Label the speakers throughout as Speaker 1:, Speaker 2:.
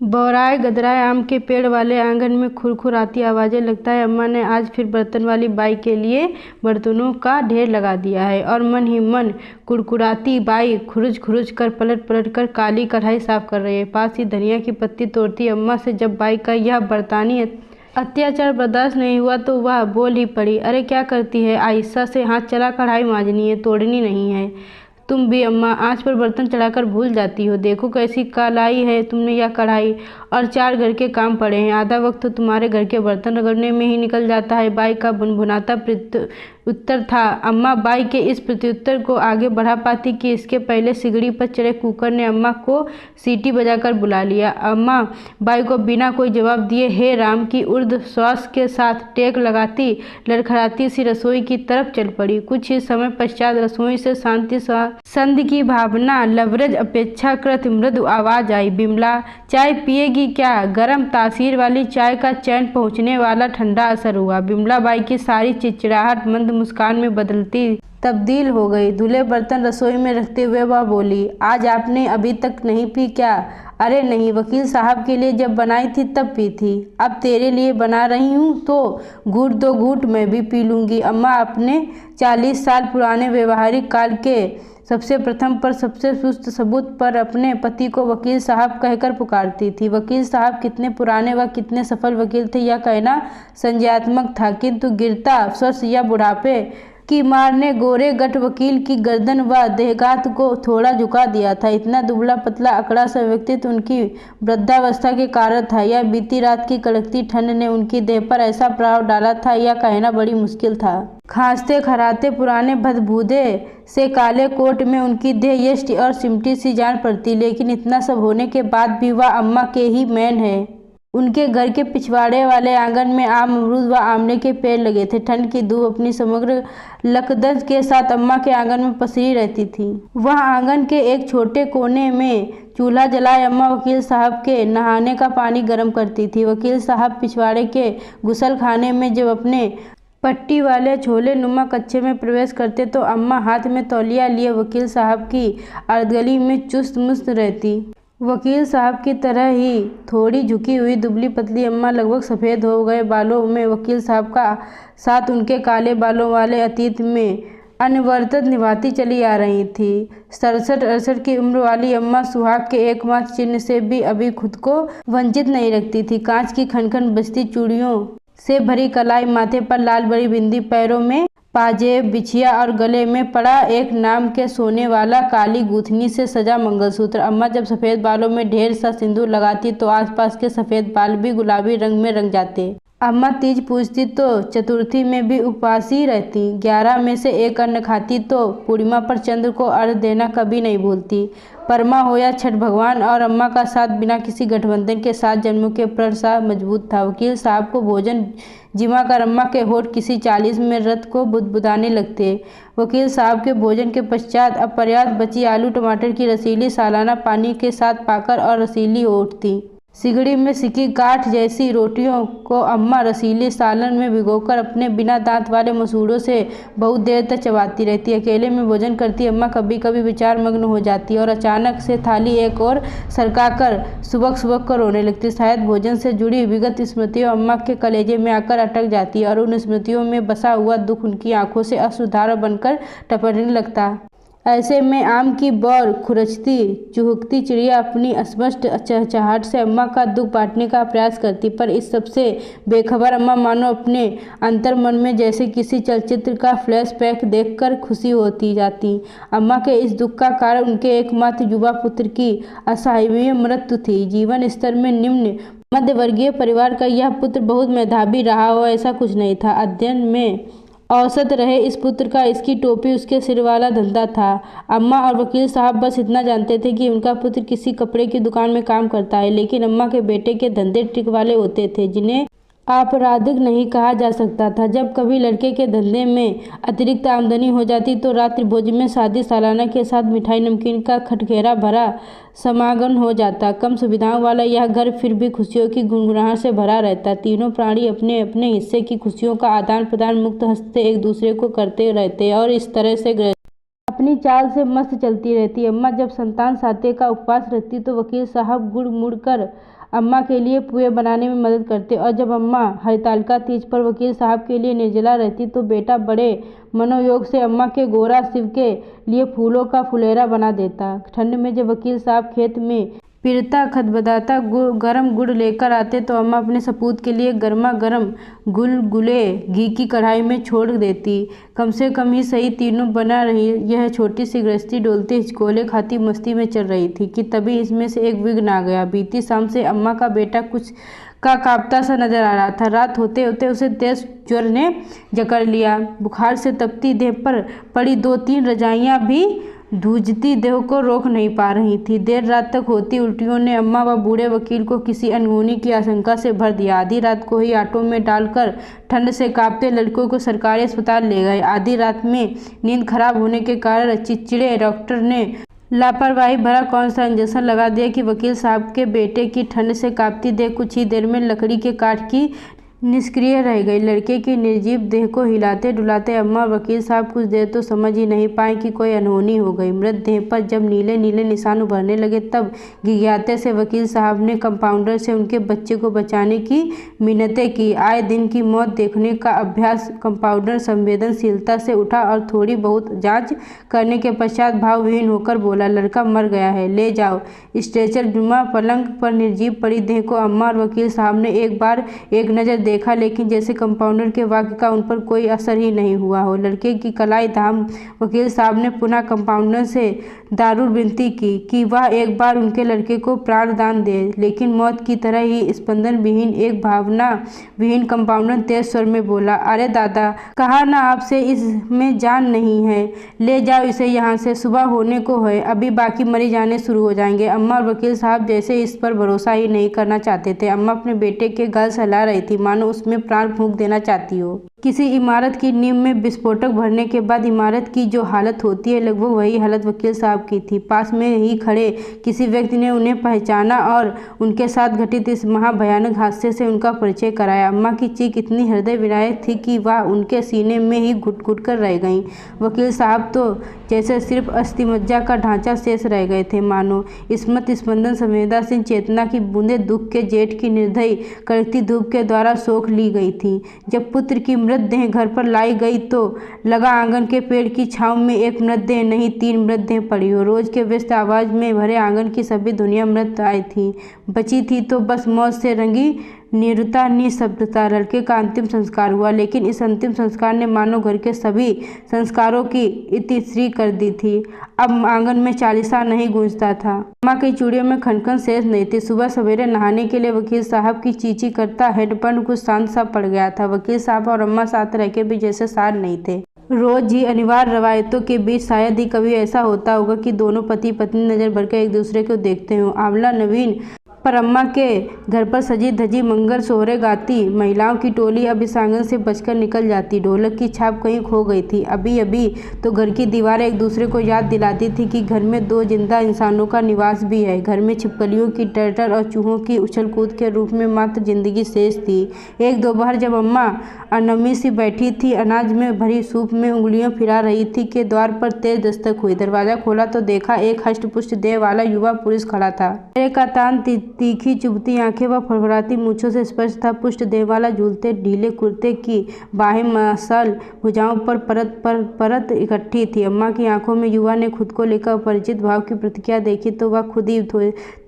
Speaker 1: बौराए गदराए आम के पेड़ वाले आंगन में खुरखुराती आवाज़ें। लगता है अम्मा ने आज फिर बर्तन वाली बाई के लिए बर्तनों का ढेर लगा दिया है। और मन ही मन कुड़कुड़ाती बाई खुरुच खुरुच कर पलट पलट कर काली कढ़ाई साफ कर रही है। पास ही धनिया की पत्ती तोड़ती अम्मा से जब बाई का यह बर्तानी अत्याचार बर्दाश्त नहीं हुआ तो वह बोल ही पड़ी, अरे क्या करती है आहिस्ता से, हाथ चला, कढ़ाई मांजनी है, तोड़नी नहीं है। तुम भी अम्मा आंच पर बर्तन चढ़ाकर भूल जाती हो। देखो कैसी कालाई है तुमने यह कढ़ाई, और 4 घर के काम पड़े हैं। आधा वक्त तो तुम्हारे घर के बर्तन रगड़ने में ही निकल जाता है। बाई का भुनभुनाता उत्तर था। अम्मा बाई के इस प्रत्युत्तर को आगे बढ़ा पाती कि इसके पहले सिगड़ी पर चढ़े कुकर ने अम्मा को सीटी बजाकर बुला लिया। अम्मा बाई को बिना कोई जवाब दिए हे राम की ऊर्ध्व श्वास के साथ टेक लगाती लड़खड़ाती सी रसोई की तरफ चल पड़ी। कुछ ही समय पश्चात रसोई से शांति संधि की भावना लवरज अपेक्षाकृत मृदु आवाज आई, बिमला चाय पिएगी क्या? गर्म तासीर वाली चाय का चैन पहुँचने वाला ठंडा असर हुआ। बिमला बाई की सारी चिड़चिड़ाहट मंद मुस्कान में तब्दील हो गई। धुले बर्तन रसोई में रखते हुए वह बोली, आज आपने अभी तक नहीं पी क्या? अरे नहीं, वकील साहब के लिए जब बनाई थी तब पी थी। अब तेरे लिए बना रही हूँ तो घूट 2 घूट मैं भी पी लूँगी। अम्मा अपने 40 साल पुराने व्यवहारिक काल के सबसे प्रथम पर सबसे सुस्त सबूत पर अपने पति को वकील साहब कहकर पुकारती थी। वकील साहब कितने पुराने व कितने सफल वकील थे यह कहना संज्ञात्मक था, किंतु गिरता स्वस्थ या बुढ़ापे की मार ने गोरे गठ वकील की गर्दन व देहगात को थोड़ा झुका दिया था। इतना दुबला पतला अकड़ा सा व्यक्तित्व उनकी वृद्धावस्था के कारण था या बीती रात की कड़कती ठंड ने उनकी देह पर ऐसा प्रभाव डाला था यह कहना बड़ी मुश्किल था। खांसते खराते पुराने भदभूदे से काले कोट में उनकी देह यष्टि और सिमटी सी जान पड़ती, लेकिन इतना सब होने के बाद भी वह अम्मा के ही मैन है। उनके घर के पिछवाड़े वाले आंगन में आम, अमरूद व आमले के पेड़ लगे थे। ठंड की धूप अपनी समग्र लकदज के साथ अम्मा के आंगन में पसरी रहती थी। वह आंगन के एक छोटे कोने में चूल्हा जलाए अम्मा वकील साहब के नहाने का पानी गर्म करती थी। वकील साहब पिछवाड़े के गुसल खाने में जब अपने पट्टी वाले छोले नुमा कच्चे में प्रवेश करते तो अम्मा हाथ में तौलिया लिए वकील साहब की अर्धगली में चुस्त मुस्त रहती। वकील साहब की तरह ही थोड़ी झुकी हुई दुबली पतली अम्मा लगभग सफ़ेद हो गए बालों में वकील साहब का साथ उनके काले बालों वाले अतीत में अनवरत निभाती चली आ रही थी। 67-68 की उम्र वाली अम्मा सुहाग के एकमात्र चिन्ह से भी अभी खुद को वंचित नहीं रखती थी। कांच की खनखन बजती चूड़ियों से भरी कलाई, माथे पर लाल बड़ी बिंदी, पैरों में पाजेब, बिछिया और गले में पड़ा एक नाम के सोने वाला काली गूंथनी से सजा मंगलसूत्र। अम्मा जब सफ़ेद बालों में ढेर सा सिंदूर लगाती तो आसपास के सफ़ेद बाल भी गुलाबी रंग में रंग जाते। अम्मा तीज पूजती तो चतुर्थी में भी उपवास ही रहती। 11 में से एक अन्न खाती तो पूर्णिमा पर चंद्र को अर्घ देना कभी नहीं भूलती। परमा हो या छठ, भगवान और अम्मा का साथ बिना किसी गठबंधन के 7 जन्मों के प्रण सा मजबूत था। वकील साहब को भोजन जिमा कर अम्मा के होठ किसी 40 में रत को बुदबुदाने लगते। वकील साहब के भोजन के पश्चात अपर्याप्त बची आलू टमाटर की रसीली सालाना पानी के साथ पाकर और रसीली हो उठती। सिगड़ी में सिकी गांठ जैसी रोटियों को अम्मा रसीले सालन में भिगोकर अपने बिना दांत वाले मसूड़ों से बहुत देर तक चबाती रहती। अकेले में भोजन करती अम्मा कभी कभी विचार मग्न हो जाती और अचानक से थाली एक और सरकाकर सुबक सुबक कर रोने लगती। शायद भोजन से जुड़ी विगत स्मृतियों अम्मा के कलेजे में आकर अटक जाती और उन स्मृतियों में बसा हुआ दुख उनकी आंखों से अश्रुधारा बनकर टपकने लगता। ऐसे में आम की बौर खुरचती चुहकती चिड़िया अपनी अस्पष्ट चहचहाट से अम्मा का दुख बांटने का प्रयास करती, पर इस सबसे बेखबर अम्मा मानो अपने अंतर मन में जैसे किसी चलचित्र का फ्लैशबैक देखकर खुशी होती जाती। अम्मा के इस दुख का कारण उनके एकमात्र युवा पुत्र की असहाय मृत्यु थी। जीवन स्तर में निम्न मध्यवर्गीय परिवार का यह पुत्र बहुत मेधावी रहा हो ऐसा कुछ नहीं था। अध्ययन में औसत रहे इस पुत्र का इसकी टोपी उसके सिर वाला धंधा था। अम्मा और वकील साहब बस इतना जानते थे कि उनका पुत्र किसी कपड़े की दुकान में काम करता है, लेकिन अम्मा के बेटे के धंधे ट्रिक वाले होते थे जिन्हें आपराधिक नहीं कहा जा सकता था। जब कभी लड़के के धंधे में अतिरिक्त आमदनी हो जाती तो रात्रि भोज में शादी सालाना के साथ मिठाई नमकीन का खटखेरा भरा समागम हो जाता। कम सुविधाओं वाला यह घर फिर भी खुशियों की गुनगुनाहट से भरा रहता। तीनों प्राणी अपने अपने हिस्से की खुशियों का आदान प्रदान मुक्त हंसते एक दूसरे को करते रहते और इस तरह से अपनी चाल से मस्त चलती रहती। अम्मा जब संतान साथे का उपवास रखती तो वकील साहब गुड़ मुड़ कर अम्मा के लिए पुए बनाने में मदद करते और जब अम्मा हरितालिका तीज पर वकील साहब के लिए निर्जला रहती तो बेटा बड़े मनोयोग से अम्मा के गोरा शिव के लिए फूलों का फुलेरा बना देता। ठंड में जब वकील साहब खेत में पिरता खदबदाता गरम गुड़ लेकर आते तो अम्मा अपने सपूत के लिए गर्मा गर्म गुलगुले घी की कढ़ाई में छोड़ देती। कम से कम ही सही तीनों बना रही यह छोटी सी गृहस्थी डोलते हिचकोले खाती मस्ती में चल रही थी कि तभी इसमें से एक विघ्न आ गया। बीती शाम से अम्मा का बेटा कुछ का कांपता सा नजर आ रहा था। रात होते होते उसे तेज ज्वर ने जकड़ लिया। बुखार से तपती देह पर पड़ी 2-3 रजाइयां भी धूजती देह को रोक नहीं पा रही थी। देर रात तक होती उल्टियों ने अम्मा व बूढ़े वकील को किसी अनहोनी की आशंका से भर दिया। आधी रात को ही ऑटो में डालकर ठंड से कांपते लड़कों को सरकारी अस्पताल ले गए। आधी रात में नींद खराब होने के कारण चिड़चिड़े डॉक्टर ने लापरवाही भरा कौन सा इंजेक्शन लगा दिया कि वकील साहब के बेटे की ठंड से कांपती देह कुछ ही देर में लकड़ी के काट की निष्क्रिय रह गई। लड़के की निर्जीव देह को हिलाते डुलाते अम्मा और वकील साहब कुछ देर तो समझ ही नहीं पाए कि कोई अनहोनी हो गई। मृत देह पर जब नीले नीले निशान उभरने लगे तब घिघियाते से वकील साहब ने कंपाउंडर से उनके बच्चे को बचाने की मिन्नतें की। आए दिन की मौत देखने का अभ्यास कंपाउंडर संवेदनशीलता से उठा और थोड़ी बहुत जाँच करने के पश्चात भावहीन होकर बोला, लड़का मर गया है, ले जाओ। स्ट्रेचर जुमा पलंग पर निर्जीव पड़ी देह को अम्मा और वकील साहब ने एक बार एक नज़र देखा, लेकिन जैसे कंपाउंडर के वाक्य का उन पर कोई असर ही नहीं हुआ हो। लड़के की कलाई धाम वकील साहब ने पुनः कंपाउंडर से दारुण विनती की कि वह एक बार उनके लड़के को प्राणदान दे, लेकिन मौत की तरह ही स्पंदन विहीन एक भावना विहीन कंपाउंडर तेज स्वर में बोला, अरे दादा, कहा ना आपसे इसमें जान नहीं है, ले जाओ इसे यहाँ से, सुबह होने को है, अभी बाकी मरीज आने शुरू हो जाएंगे। अम्मा और वकील साहब जैसे इस पर भरोसा ही नहीं करना चाहते थे। अम्मा अपने बेटे के गाल सहला रही थी मानो उसमें प्राण फूंक देना चाहती हो। किसी इमारत की नींव में विस्फोटक भरने के बाद इमारत की जो हालत होती है लगभग वही हालत वकील साहब की थी। पास में ही खड़े किसी व्यक्ति ने उन्हें पहचाना और उनके साथ घटित इस महाभयानक हादसे से उनका परिचय कराया। अम्मा की चीख इतनी हृदय विदारक थी कि वह उनके सीने में ही घुट घुट कर रह गईं। वकील साहब तो जैसे सिर्फ अस्थिमज्जा का ढांचा शेष रह गए थे, मानो स्मृत स्पंदन संवेदनशील चेतना की बूंदें दुख के जेठ की निर्दयी कड़कती धूप के द्वारा सोख ली गई थी। जब पुत्र की मृतदेह घर पर लाई गई तो लगा आंगन के पेड़ की छांव में एक मृतदेह नहीं 3 मृतदेह पड़ी हो। रोज के व्यस्त आवाज में भरे आंगन की सभी दुनिया मृत आई थी। बची थी तो बस मौत से रंगी निरुता निशब्दता। लड़के का अंतिम संस्कार हुआ, लेकिन इस अंतिम संस्कार ने मानो घर के सभी संस्कारों की इतिश्री कर दी थी। अब आंगन में चालीसा नहीं गूंजता था। अम्मा की चूड़ियों में खनखन शेष नहीं थी। सुबह सवेरे नहाने के लिए वकील साहब की चींची करता हेडपंप कुछ शांत सा पड़ गया था। वकील साहब और अम्मा साथ रहकर भी जैसे सार नहीं थे। रोज ही अनिवार्य रवायतों के बीच शायद ही कभी ऐसा होता होगा कि दोनों पति पत्नी नजर भरकर एक दूसरे को देखते हों। आंवला नवीन पर अम्मा के घर पर सजी धजी मंगल सोहरे गाती महिलाओं की टोली अब इस आंगन से बचकर निकल जाती। ढोलक की छाप कहीं खो गई थी। अभी अभी तो घर की दीवारें एक दूसरे को याद दिलाती थी कि घर में 2 जिंदा इंसानों का निवास भी है। घर में छिपकलियों की टर्टर और चूहों की उछल कूद के रूप में मात्र जिंदगी शेष थी। एक दोपहर जब अम्मा अनमी सी बैठी थी, अनाज में भरी सूप में उंगलियां फिरा रही थी कि द्वार पर तेज दस्तक हुई। दरवाजा खोला तो देखा एक हष्टपुष्ट देह वाला युवा पुरुष खड़ा था। चेहरे का तान, तीखी चुभती आंखें व फड़फड़ाती मूंछों से स्पष्ट था। पुष्ट देह वाला झूलते ढीले कुर्ते की बाहें मसल भुजाओं पर परत इकट्ठी थी। अम्मा की आंखों में युवा ने खुद को लेकर अपरिचित भाव की प्रतिक्रिया देखी तो वह खुद ही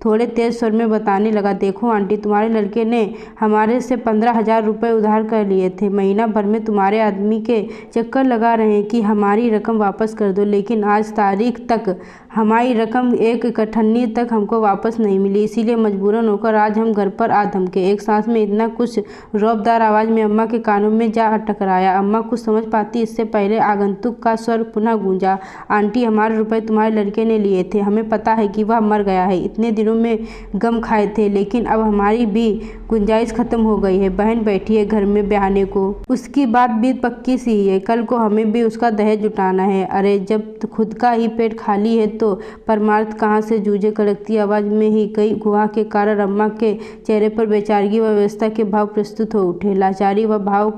Speaker 1: थोड़े तेज स्वर में बताने लगा, देखो आंटी, तुम्हारे लड़के ने हमारे से 15,000 रुपये उधार कर लिए थे। महीना भर में तुम्हारे आदमी के चक्कर लगा रहे हैं कि हमारी रकम वापस कर दो, लेकिन आज तारीख तक हमारी रकम एक इकट्ठन्नी तक हमको वापस नहीं मिली। इसीलिए मजबूरन होकर आज हम घर पर आ धमके। एक सांस में इतना कुछ रौबदार आवाज में अम्मा के कानों में जा टकराया। अम्मा कुछ समझ पाती इससे पहले आगंतुक का स्वर पुनः गूंजा, आंटी, हमारे रुपए तुम्हारे लड़के ने लिए थे। हमें पता है कि वह मर गया है। इतने दिनों में गम खाए थे, लेकिन अब हमारी भी गुंजाइश खत्म हो गई है। बहन बैठी है घर में ब्याहने को, उसकी बात भी पक्की सी है। कल को हमें भी उसका दहेज जुटाना है। अरे जब खुद का ही पेट खाली है तो परमार्थ कहाँ से? जूझे कड़कती आवाज में ही कई गुहा के कारण अम्मा के चेहरे पर बेचारगी व व्यवस्था के भाव प्रस्तुत हो उठे। लाचारी व भाव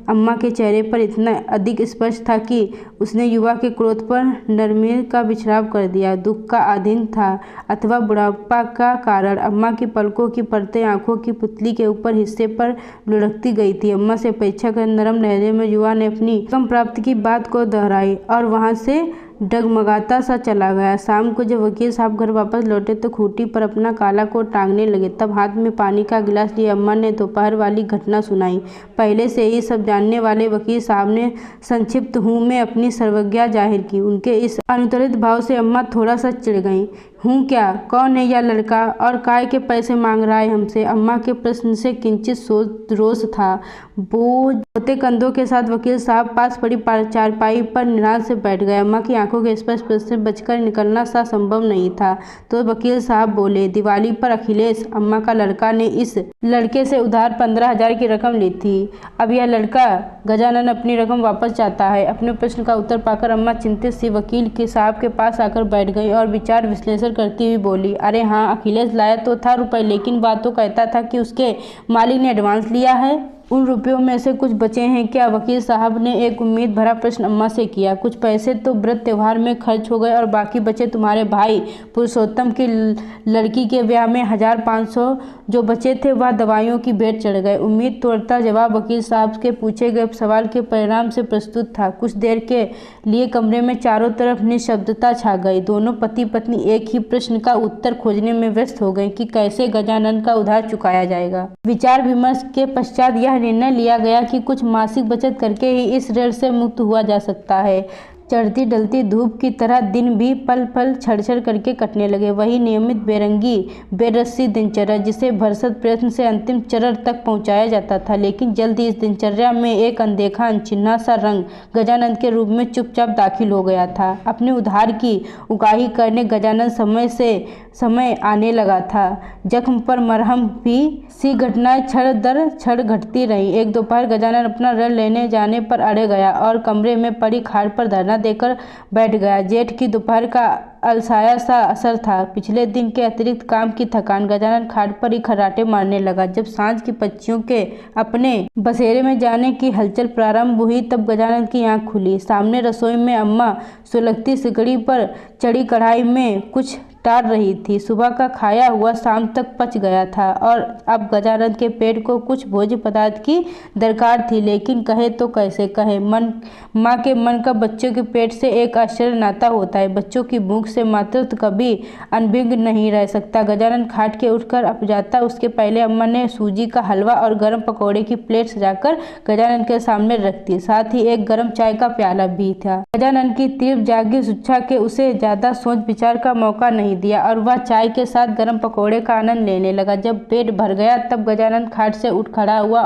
Speaker 1: अम्मा के चेहरे पर इतना अधिक स्पष्ट था कि उसने युवा के क्रोध पर नरमी का बिछड़ाव कर दिया। दुख का अधीन था अथवा बुढ़ापा का कारण अम्मा की पलकों की परतें आंखों की पुतली के ऊपर हिस्से पर लुढ़कती गई थी। अम्मा से अपेक्षा कर नरम लहजे में युवा ने अपनी कम प्राप्ति की बात को दोहराई और वहां से डगमगाता सा चला गया। शाम को जब वकील साहब घर वापस लौटे तो खूंटी पर अपना काला कोट टांगने लगे। तब हाथ में पानी का गिलास लिए अम्मा ने दोपहर वाली घटना सुनाई। पहले से ही सब जानने वाले वकील साहब ने संक्षिप्त हूँ में अपनी सर्वज्ञता जाहिर की। उनके इस अनुत्तरित भाव से अम्मा थोड़ा सा चिढ़ गईं। हूँ क्या? कौन है यह लड़का और काय के पैसे मांग रहा है हमसे? अम्मा के प्रश्न से किंचित रोष था। बोझ होते कंधों के साथ वकील साहब पास पड़ी चारपाई पर निराश से बैठ गए। अम्मा की आंखों के स्पष्ट प्रश्न से बचकर निकलना सा संभव नहीं था तो वकील साहब बोले, दिवाली पर अखिलेश अम्मा का लड़का ने इस लड़के से उधार 15,000 की रकम ली थी। अब यह लड़का गजानन अपनी रकम वापस चाहता है। अपने प्रश्न का उत्तर पाकर अम्मा चिंतित सी वकील के साहब के पास आकर बैठ गई और विचार विश्लेषण करती हुई बोली, अरे हाँ, अखिलेश लाया तो था रुपए, लेकिन बात तो कहता था कि उसके मालिक ने एडवांस लिया है। उन रुपयों में से कुछ बचे हैं क्या? वकील साहब ने एक उम्मीद भरा प्रश्न अम्मा से किया। कुछ पैसे तो व्रत त्योहार में खर्च हो गए और बाकी बचे तुम्हारे भाई पुरुषोत्तम की लड़की के ब्याह में 1,500 जो बचे थे वह दवाइयों की भेंट चढ़ गए। उम्मीद तोड़ता जवाब वकील साहब के पूछे गए सवाल के परिणाम से प्रस्तुत था। कुछ देर के लिए कमरे में चारों तरफ निशब्दता छा गई। दोनों पति पत्नी एक ही प्रश्न का उत्तर खोजने में व्यस्त हो गए कि कैसे गजानन का उधार चुकाया जाएगा। विचार विमर्श के पश्चात यह निर्णय लिया गया कि कुछ मासिक बचत करके ही इस ऋण से मुक्त हुआ जा सकता है। चढ़ती ढलती धूप की तरह दिन भी पल पल छड़ करके कटने लगे। वही नियमित बेरंगी बेरस्सी दिनचर्या जिसे भरसक प्रयत्न से अंतिम चरण तक पहुंचाया जाता था। लेकिन जल्द ही इस दिनचर्या में एक अनदेखा अनचिन्हा सा रंग गजानन के रूप में चुपचाप दाखिल हो गया था। अपने उधार की उगाही करने गजानन समय से समय आने लगा था। जख्म पर मरहम भी सी घटनाएं क्षण दर क्षण घटती रहीं। एक दोपहर गजानन अपना ऋण लेने जाने पर अड़े गया और कमरे में पड़ी खाट पर धरना देकर बैठ गया। जेठ की दोपहर का अलसाया सा असर था। पिछले दिन के अतिरिक्त काम की थकान। गजानन खाट पर ही खर्राटे मारने लगा। जब सांझ की पक्षियों के अपने बसेरे में जाने की हलचल प्रारंभ हुई तब गजानन की आंख खुली। सामने रसोई में अम्मा सुलगती सिकड़ी पर चढ़ी कढ़ाई में कुछ टार रही थी। सुबह का खाया हुआ शाम तक पच गया था और अब गजानन के पेट को कुछ भोज्य पदार्थ की दरकार थी। लेकिन कहे तो कैसे कहे? माँ के मन का बच्चों के पेट से एक आश्चर्य नाता होता है। बच्चों की भूख से मातृत्व कभी अनभिज्ञ नहीं रह सकता। गजानन खाट के उठकर अपजाता उसके पहले अम्मा ने सूजी का हलवा और गर्म पकौड़े की प्लेट सजाकर गजानन के सामने रख दी। साथ ही एक गर्म चाय का प्याला भी था। गजानन की तीव्र जागी शिक्षा के उसे ज्यादा सोच विचार का मौका नहीं दिया और वह चाय के साथ गर्म पकौड़े का आनंद लेने लगा। जब पेट भर गया तब गजानन खाट से उठ खड़ा हुआ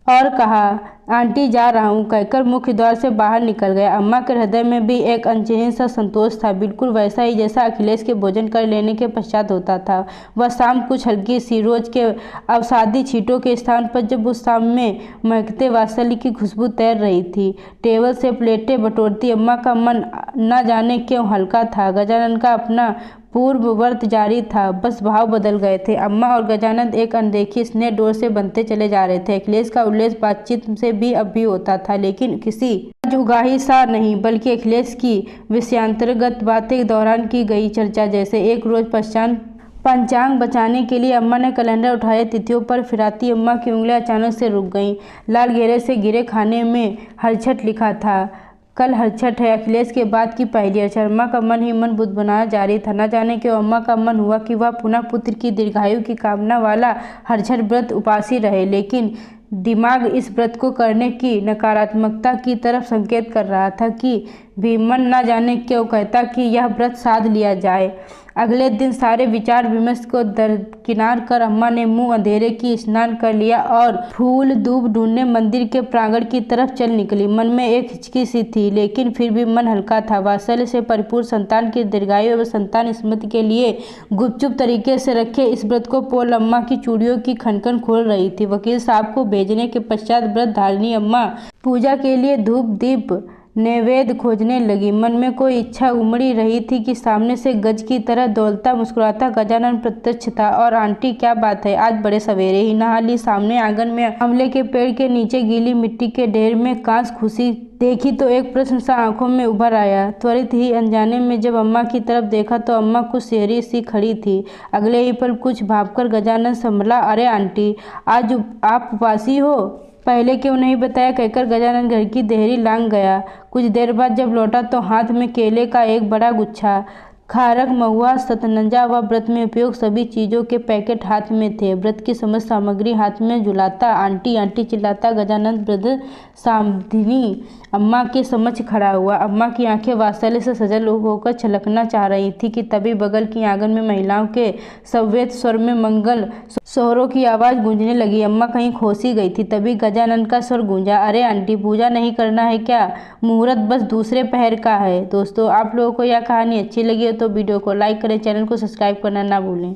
Speaker 1: और कहा, आंटी जा रहा हूँ कहकर मुख्य द्वार से बाहर निकल गया। अम्मा के हृदय में भी एक अनचिन्ह सा संतोष था, बिल्कुल वैसा ही जैसा अखिलेश के भोजन कर लेने के पश्चात होता था। वह शाम कुछ हल्की सी रोज के अवसादी छींटों के स्थान पर जब उस शाम में महकते वात्सल्य की खुशबू तैर रही थी। टेबल से प्लेटें बटोरती अम्मा का मन न जाने क्यों हल्का था। गजानन का अपना पूर्ववर्त जारी था, बस भाव बदल गए थे। अम्मा और गजानन एक अनदेखी स्नेह डोर से बनते चले जा रहे थे। अखिलेश का उल्लेख बातचीत से भी अब भी होता था, लेकिन किसी उगाही सा नहीं, बल्कि अखिलेश की विषयांतर्गत बातें के दौरान की गई चर्चा जैसे। एक रोज पंचांग बचाने के लिए अम्मा ने कैलेंडर उठाए। तिथियों पर फिराती अम्मा की उंगलियां अचानक से रुक गईं। लाल घेरे से घिरे खाने में हरछठ लिखा था। कल हरछठ है, अखिलेश के बाद की पहली हरछठ। अम्मा का मन ही मन बुदबुदाना जारी था। न जाने क्यों अम्मा का मन हुआ कि वह पुनः पुत्र की दीर्घायु की कामना वाला हरछठ व्रत उपासी रहे, लेकिन दिमाग इस व्रत को करने की नकारात्मकता की तरफ संकेत कर रहा था कि भी मन न जाने क्यों कहता कि यह व्रत साध लिया जाए। अगले दिन सारे विचार विमर्श को दरकिनार कर अम्मा ने मुंह अंधेरे की स्नान कर लिया और फूल दूब ढूंढने मंदिर के प्रांगण की तरफ चल निकली। मन में एक हिचकी सी थी, लेकिन फिर भी मन हल्का था। वात्सल्य से परिपूर्ण संतान की दीर्घायु एवं संतान स्मृति के लिए गुपचुप तरीके से रखे इस व्रत को पोल अम्मा की चूड़ियों की खनखन खोल रही थी। वकील साहब को भेजने के पश्चात व्रत धारिणी अम्मा पूजा के लिए धूप दीप नैवेद्य खोजने लगी। मन में कोई इच्छा उमड़ी रही थी कि सामने से गज की तरह दौड़ता मुस्कुराता गजानन प्रत्यक्ष था। और आंटी, क्या बात है, आज बड़े सवेरे ही नहा ली? सामने आंगन में आंवले के पेड़ के नीचे गीली मिट्टी के ढेर में कांस खुशी देखी तो एक प्रश्न सा आंखों में उभर आया। त्वरित ही अनजाने में जब अम्मा की तरफ देखा तो अम्मा कुछ सेहरी सी खड़ी थी। अगले ही पल कुछ भांपकर गजानन संभला। अरे आंटी, आज आप उपवासी हो? पहले क्यों नहीं बताया, कहकर गजानन घर की देहरी लांग गया। कुछ देर बाद जब लौटा तो हाथ में केले का एक बड़ा गुच्छा, खारक, महुआ, सतनंजा व व्रत में उपयोग सभी चीज़ों के पैकेट हाथ में थे। व्रत की समस्त सामग्री हाथ में झुलाता आंटी आंटी चिल्लाता गजानन वृद्ध सामधिनी अम्मा के समक्ष खड़ा हुआ। अम्मा की आंखें वात्सल्य से सजल होकर छलकना चाह रही थी कि तभी बगल की आंगन में महिलाओं के संवेद स्वर में मंगल सोहरों की आवाज़ गूंजने लगी। अम्मा कहीं खोसी गई थी। तभी गजानन का स्वर गूंजा, अरे आंटी, पूजा नहीं करना है क्या? मुहूर्त बस दूसरे पहर का है। दोस्तों, आप लोगों को यह कहानी अच्छी लगी हो तो वीडियो को लाइक करें, चैनल को सब्सक्राइब करना ना भूलें।